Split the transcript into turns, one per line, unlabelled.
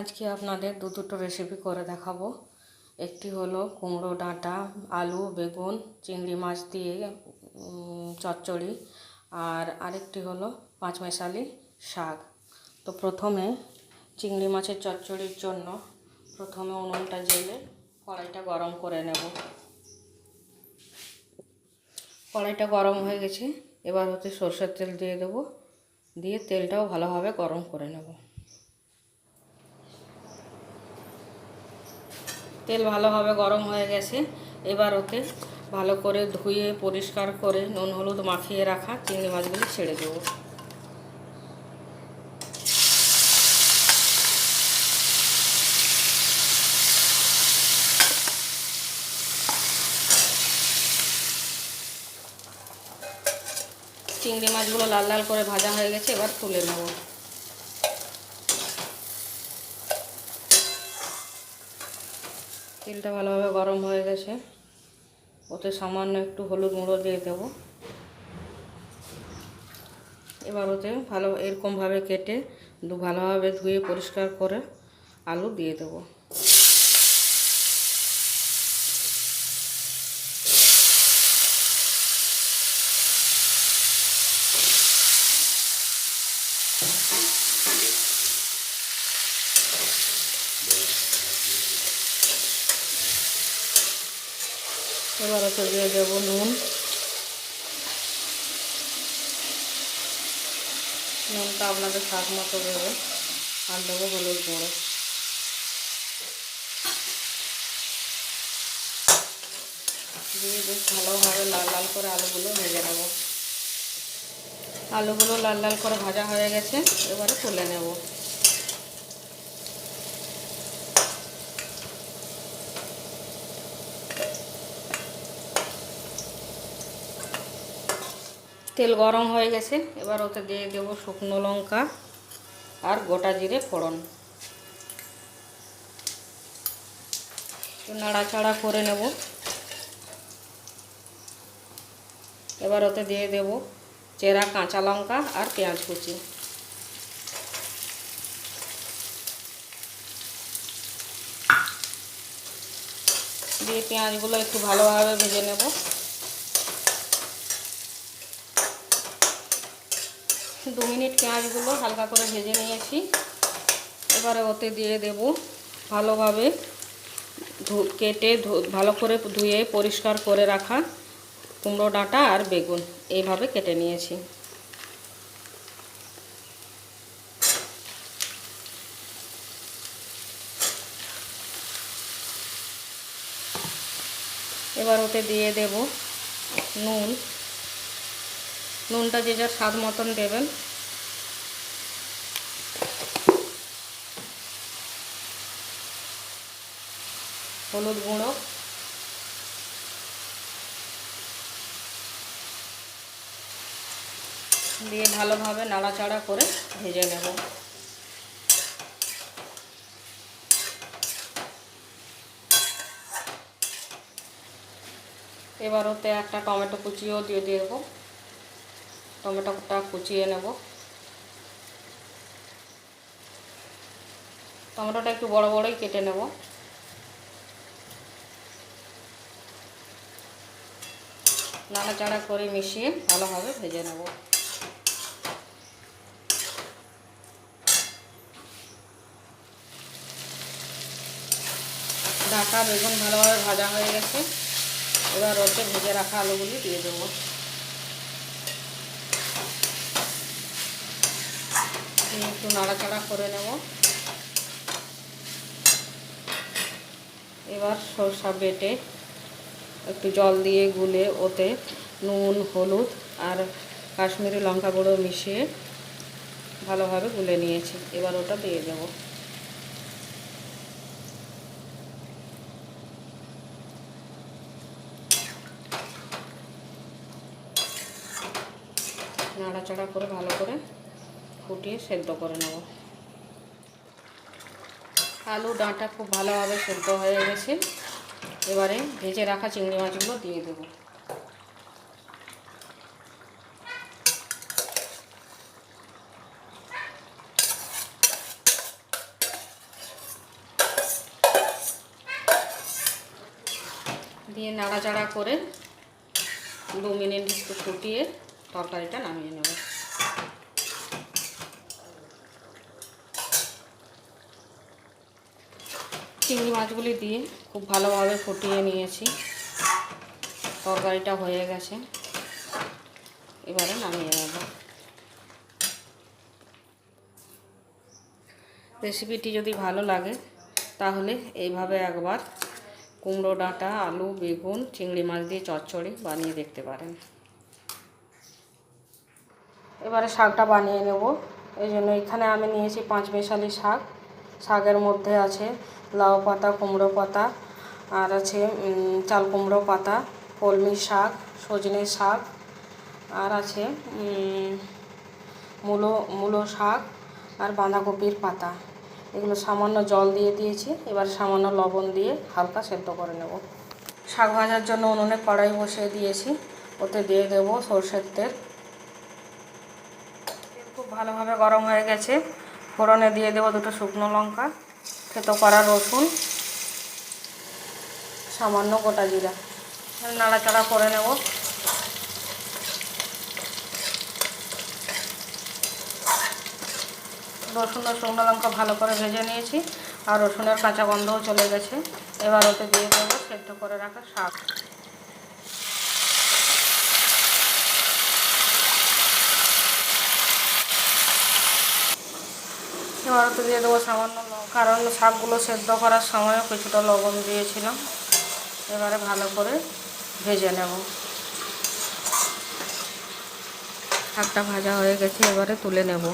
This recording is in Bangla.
আজকে আপনাদের দুটো রেসিপি করে দেখাবো। একটি হলো কুমড়ো ডাঁটা, আলু, বেগুন, চিংড়ি মাছ দিয়ে চচ্চড়ি, আর আরেকটি হলো পাঁচ মেশালি শাক। তো প্রথমে চিংড়ি মাছের চচ্চড়ির জন্য প্রথমে উনুনটা জ্বেলে কড়াইটা গরম করে নেব। কড়াইটা গরম হয়ে গেছে, এবার হচ্ছে সরষের তেল দিয়ে দেবো, দিয়ে তেলটাও ভালোভাবে গরম করে নেব। তেল ভালোভাবে গরম হয়ে গেছে, এবার ওতে ভালো করে ধুয়ে পরিষ্কার করে নুন হলুদ মাখিয়ে রাখা চিংড়ি মাছগুলি ছেড়ে দেবো। চিংড়ি মাছগুলো লাল লাল করে ভাজা হয়ে গেছে, এবার তুলে নেব। তেলটা ভালোভাবে গরম হয়ে গেছে, ওতে সামান্য একটু হলুদ গুঁড়ো দিয়ে দেব। এবার ওতে এরকমভাবে কেটে ভালোভাবে ধুয়ে পরিষ্কার করে আলু দিয়ে দেব। এবার ওতে দিয়ে দেবো নুন, নুনটা আপনাদের স্বাদ মতো দেবে, আর দেবো হলুদ গুঁড়ো। দিয়ে বেশ ভালোভাবে লাল লাল করে আলুগুলো ভেজে নেব। আলুগুলো লাল লাল করে ভাজা হয়ে গেছে, এবারে তুলে নেব। তেল গরম হয়ে গেছে, এবার ওতে দিয়ে দেব শুকনো লঙ্কা আর গোটা জিরে ফোড়ন। নাড়াচাড়া করে নেব। এবার ওতে দিয়ে দেব চেরা কাঁচা লঙ্কা আর পেঁয়াজ কুচি। দিয়ে পেঁয়াজগুলো একটু ভালোভাবে ভেজে নেব। 2 মিনিট পেঁয়াজগুলো হালকা করে ভেজে নিয়েছি। এবারে ওতে দিয়ে দেব ভালোভাবে কেটে ভালো করে ধুয়ে পরিষ্কার করে রাখা কুমড়ো ডাঁটা আর বেগুন, এইভাবে কেটে নিয়েছি। এবার ওতে দিয়ে দেব নুনটা যে যার স্বাদ মতন দেবেন। হলুদ গুঁড়ো, দিয়ে ভালোভাবে নাড়াচাড়া করে ভেজে নেব। এবার ওতে একটা টমেটো কুচিও দিয়ে দেব। টমেটোটা কুচিয়ে নেব। টমেটোটা একটু বড় বড়ই কেটে নেব। নাড়াচাড়া করে মিশিয়ে ভালোভাবে ভেজে নেব। ডাঁটা বেগুন ভালোভাবে ভাজা হয়ে গেছে, এবার ওতে ভেজে রাখা আলুগুলি দিয়ে দেবো। একটু নাড়াচাড়া করে নেব। এবার সরষা বেটে একটু জল দিয়ে গুলে ওতে নুন হলুদ আর কাশ্মীরি লঙ্কা গুঁড়ো মিশিয়ে ভালোভাবে গুলে নিয়েছি। এবার ওটা দিয়ে দেব। নাড়াচাড়া করে ভালো করে ফুটিয়ে সেদ্ধ করে নেব। আলু ডাঁটা খুব ভালোভাবে সেদ্ধ হয়ে গেছে, এবারে ভেজে রাখা চিংড়ি মাছগুলো দিয়ে দেব। দিয়ে নাড়াচাড়া করে 2 মিনিট একটু ফুটিয়ে তরকারিটা নামিয়ে নেব। চিংড়ি মাছগুলি দিয়ে খুব ভালোভাবে ফুটিয়ে নিয়েছি, তরকারিটা হয়ে গেছে, এবারে নামিয়ে নেব। রেসিপিটি যদি ভালো লাগে তাহলে এইভাবে একবার কুমড়ো ডাঁটা, আলু, বেগুন, চিংড়ি মাছ দিয়ে চচ্চড়ি বানিয়ে দেখতে পারেন। এবারে শাকটা বানিয়ে নেব। এই জন্য এখানে আমি নিয়েছি 5 মেশালি শাক। শাকের মধ্যে আছে লাউ পাতা, কুমড়ো পাতা, আর আছে চাল কুমড়ো পাতা, কলমি শাক, সজনে শাক, আর আছে মূলো শাক আর বাঁধাকপির পাতা। এগুলো সামান্য জল দিয়ে দিয়েছি, এবার সামান্য লবণ দিয়ে হালকা সেদ্ধ করে নেব। শাক ভাজার জন্য উনুনে কড়াই বসিয়ে দিয়েছি, ওতে দিয়ে দেব সরষের তেল। খুব ভালোভাবে গরম হয়ে গেছে, ফোড়নে দিয়ে দেবো 2টো শুকনো লঙ্কা, থেতো করা রসুন, সামান্য গোটা জিরা। নাড়াচাড়া করে নেব। রসুন আর শুকনো লঙ্কা ভালো করে ভেজে নিয়েছি, আর রসুনের কাঁচা গন্ধও চলে গেছে। এবার ওতে দিয়ে দেবো সেদ্ধ করে রাখা শাক। এবার ওতে দিয়ে দেবো সামান্য লবণ, কারণ শাকগুলো সেদ্ধ করার সময়ও কিছুটা লবণ দিয়েছিলাম। এবারে ভালো করে ভেজে নেব। শাকটা ভাজা হয়ে গেছে, এবারে তুলে নেব।